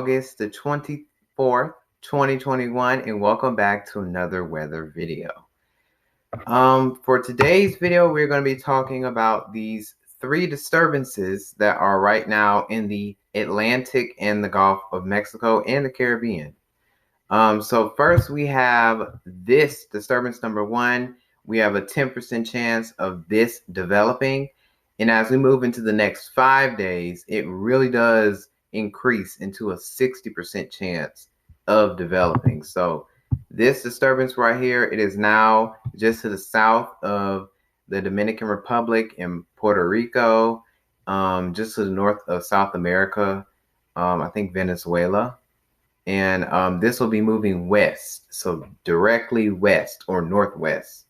August the 24th, 2021, and welcome back to another weather video. For today's video, we're going to be talking about these three disturbances that are right now in the Atlantic and the Gulf of Mexico and the Caribbean. So first we have this disturbance number 1. We have a 10% chance of this developing. And as we move into the next 5 days, it really does increase into a 60% chance of developing. So this disturbance right here, it is now just to the south of the Dominican Republic and Puerto Rico, just to the north of South America, I think Venezuela. And this will be moving west, so directly west or northwest.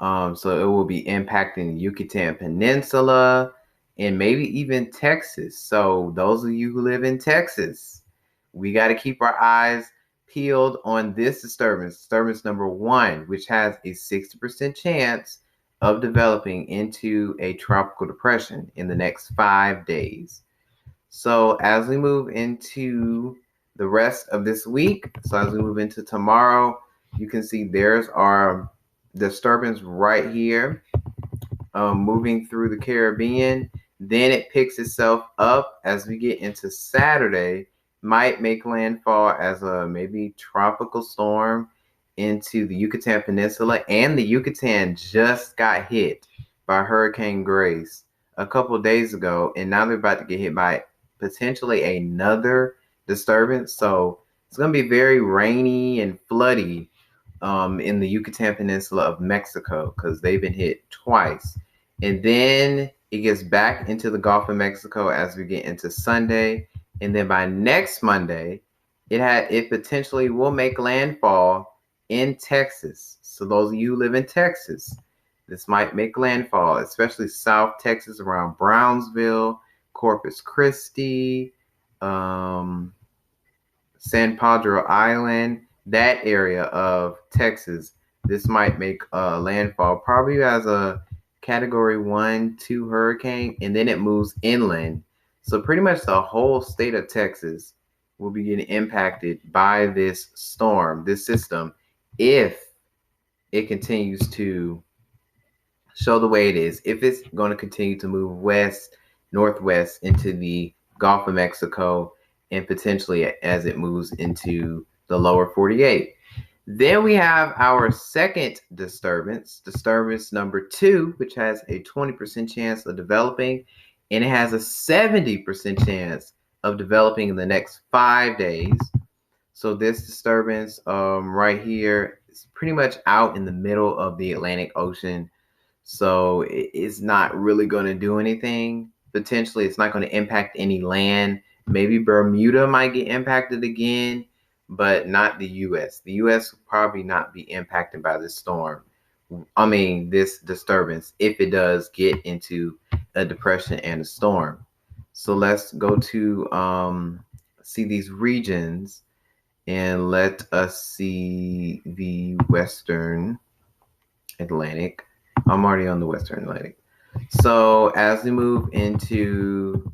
So it will be impacting the Yucatan Peninsula and maybe even Texas. So those of you who live in Texas, we got to keep our eyes peeled on this disturbance number 1, which has a 60% chance of developing into a tropical depression in the next 5 days. So as we move into the rest of this week, so as we move into tomorrow, you can see there's our disturbance right here, moving through the Caribbean. Then it picks itself up as we get into Saturday, might make landfall as a maybe tropical storm into the Yucatan Peninsula. And the Yucatan just got hit by Hurricane Grace a couple of days ago, and now they're about to get hit by potentially another disturbance. So it's going to be very rainy and floody in the Yucatan Peninsula of Mexico because they've been hit twice. And then it gets back into the Gulf of Mexico as we get into Sunday. And then by next Monday, it potentially will make landfall in Texas. So those of you who live in Texas, this might make landfall, especially South Texas around Brownsville, Corpus Christi, San Pedro Island, that area of Texas. This might make landfall probably as a Category 1, 2 hurricane, and then it moves inland. So pretty much the whole state of Texas will be getting impacted by this storm, this system, if it continues to show the way it is. If it's going to continue to move west, northwest into the Gulf of Mexico, and potentially as it moves into the lower 48. Then we have our second disturbance number 2, which has a 20% chance of developing, and it has a 70% chance of developing in the next 5 days. So this disturbance right here is pretty much out in the middle of the Atlantic Ocean. So it's not really going to do anything. Potentially, it's not going to impact any land. Maybe Bermuda might get impacted again, but not the U.S. The U.S. will probably not be impacted by this storm. This disturbance, if it does get into a depression and a storm. So let's go to see these regions, and let us see the Western Atlantic. I'm already on the Western Atlantic. So as we move into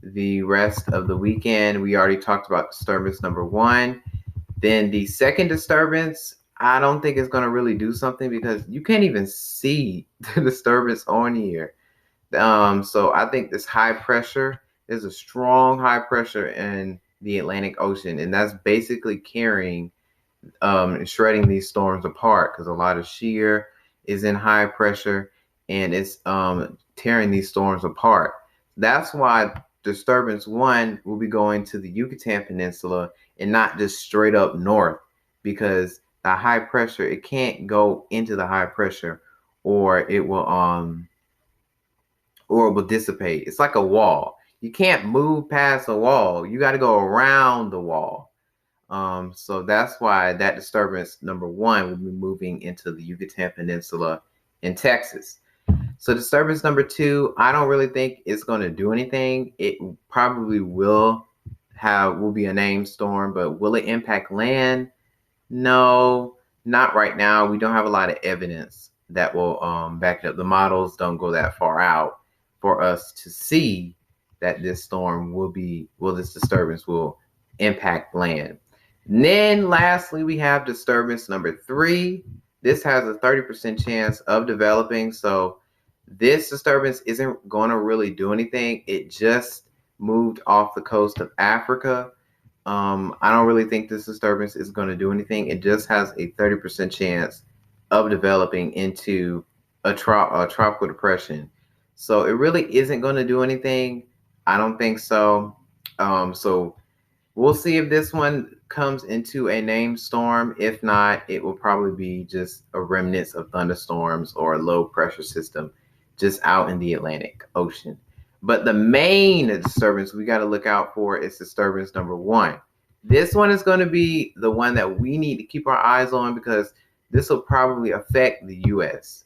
the rest of the weekend, we already talked about disturbance number 1. Then the second disturbance, I don't think it's going to really do something because you can't even see the disturbance on here. So I think this high pressure is a strong high pressure in the Atlantic Ocean, and that's basically carrying and shredding these storms apart because a lot of shear is in high pressure and it's tearing these storms apart. That's why disturbance 1 will be going to the Yucatan Peninsula and not just straight up north, because the high pressure, it can't go into the high pressure or it will dissipate. It's like a wall. You can't move past a wall. You got to go around the wall. So that's why that disturbance number 1 will be moving into the Yucatan Peninsula in Texas. So disturbance number 2, I don't really think it's going to do anything. It probably will be a named storm, but will it impact land? No, not right now. We don't have a lot of evidence that will back it up. The models don't go that far out for us to see that this disturbance will impact land. And then lastly, we have disturbance number 3. This has a 30% chance of developing. So this disturbance isn't going to really do anything. It just moved off the coast of Africa. I don't really think this disturbance is going to do anything. It just has a 30% chance of developing into a tropical depression. So it really isn't going to do anything. I don't think so. So we'll see if this one comes into a named storm. If not, it will probably be just a remnants of thunderstorms or a low pressure system just out in the Atlantic Ocean. But the main disturbance we got to look out for is disturbance number 1. This one is going to be the one that we need to keep our eyes on because this will probably affect the U.S.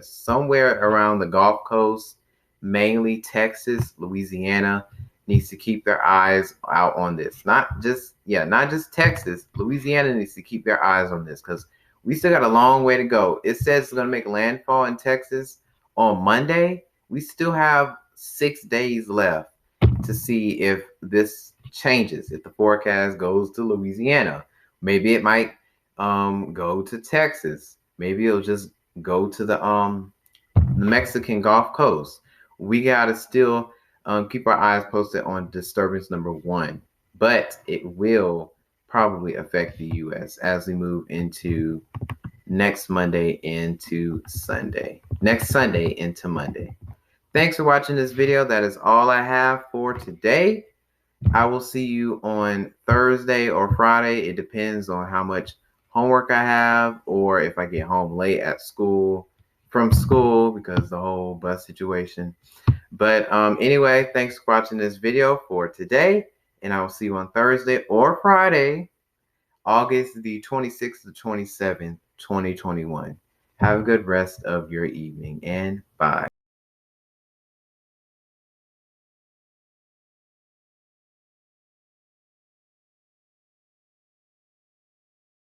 Somewhere around the Gulf Coast, mainly Texas, Louisiana, needs to keep their eyes out on this. Not just Texas. Louisiana needs to keep their eyes on this because we still got a long way to go. It says it's going to make landfall in Texas on Monday. We still have 6 days left to see if this changes, if the forecast goes to Louisiana. Maybe it might go to Texas. Maybe it'll just go to the Mexican Gulf Coast. We got to still keep our eyes posted on disturbance number 1, but it will probably affect the U.S. as we move into next Sunday into Monday. Thanks for watching this video. That is all I have for today. I will see you on Thursday or Friday. It depends on how much homework I have or if I get home late from school because the whole bus situation. But anyway, thanks for watching this video for today, and I will see you on Thursday or Friday, August the 26th to 27th, 2021. Have a good rest of your evening, and bye.